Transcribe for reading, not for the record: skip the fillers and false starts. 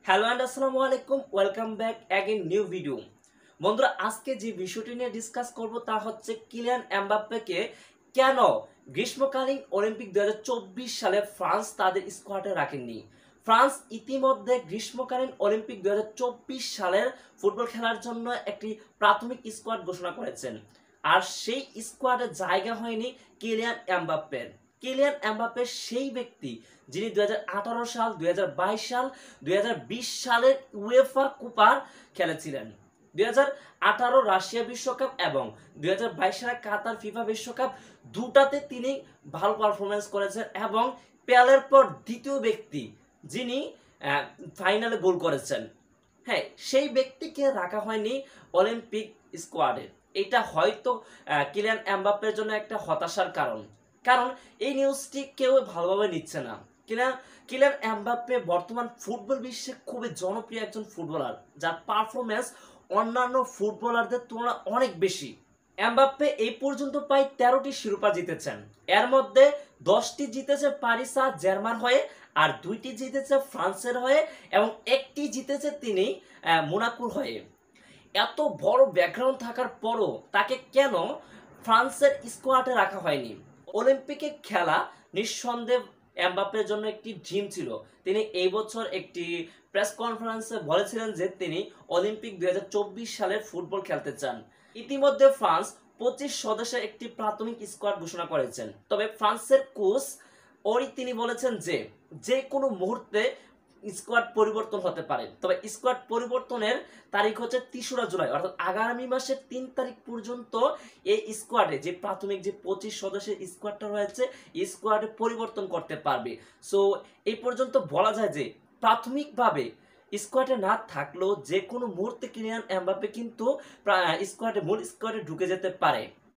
Hello and আসসালামু আলাইকুম, welcome back again new video. বন্ধুরা, আজকে যে বিষয়টি নিয়ে ডিসকাস করব তা হচ্ছে কিলিয়ান এমবাপ্পেকে কেন গ্রীষ্মকালীন অলিম্পিক 2024 সালে ফ্রান্স তাদের স্কোয়াডে রাখেননি। ফ্রান্স ইতিমধ্যে গ্রীষ্মকালীন অলিম্পিক 2024 সালের ফুটবল খেলার জন্য একটি প্রাথমিক স্কোয়াড ঘোষণা করেছেন, আর সেই স্কোয়াডে জায়গা হয়নি কিলিয়ান এমবাপ্পের। কিলিয়ান এমবাপ্পে সেই ব্যক্তি যিনি 2018 সাল, 2022 সাল, 2020 সালের উয়েফা কুপার খেলেছিলেন। 2018 রাশিয়া বিশ্বকাপ এবং 2022 সালের কাতার ফিফা বিশ্বকাপ দুটাতে তিনি ভালো পারফরমেন্স করেছেন এবং পেলের পর দ্বিতীয় ব্যক্তি যিনি ফাইনালে গোল করেছেন। হ্যাঁ, সেই ব্যক্তিকে রাখা হয়নি অলিম্পিক স্কোয়াডে। এটা হয়তো কিলিয়ান এমবাপ্পের জন্য একটা হতাশার কারণ, কারণ এই নিউজটি কেউ ভালোভাবে নিচ্ছে না। কিলিয়ান কিলিয়ান এমবাপ্পে বর্তমান ফুটবল বিশ্বে খুবই জনপ্রিয় একজন ফুটবলার, যার পারফরমেন্স অন্যান্য ফুটবলারদের তুলনায় অনেক বেশি। এমবাপ্পে এই পর্যন্ত প্রায় 13টি শিরোপা জিতেছেন। এর মধ্যে 10টি জিতেছে প্যারিস সান জার্মান হয়ে, আর 2টি জিতেছে ফ্রান্সের হয়ে এবং একটি জিতেছে তিনি মোনাকোর হয়ে। এত বড় ব্যাকগ্রাউন্ড থাকার পরও তাকে কেন ফ্রান্সের স্কোয়াডে রাখা হয়নি? অলিম্পিকে খেলা নিঃসন্দেহে এমবাপ্পের জন্য একটি ড্রিম ছিল। তিনি এই বছর একটি প্রেস কনফারেন্সে বলেছিলেন যে তিনি অলিম্পিক 2024 সালের ফুটবল খেলতে চান। ইতিমধ্যে ফ্রান্স 25 সদস্যের একটি প্রাথমিক স্কোয়াড ঘোষণা করেছেন, তবে ফ্রান্সের কোচ তিনি বলেছেন যে যে কোনো মুহূর্তে স্কোয়াড পরিবর্তন হতে পারে। তবে স্কোয়াড পরিবর্তনের তারিখ হচ্ছে 3রা জুলাই, অর্থাৎ আগামী মাসের 3 তারিখ পর্যন্ত এই স্কোয়াডে যে প্রাথমিক যে 25 সদস্যের স্কোয়াডটা রয়েছে, এই স্কোয়াডে পরিবর্তন করতে পারবে। সো এই পর্যন্ত বলা যায় যে প্রাথমিকভাবে স্কোয়াডে না থাকলেও যে কোনো মুহূর্তে কিলিয়ান এমবাপ্পে কিন্তু মূল স্কোয়াডে ঢুকে যেতে পারে।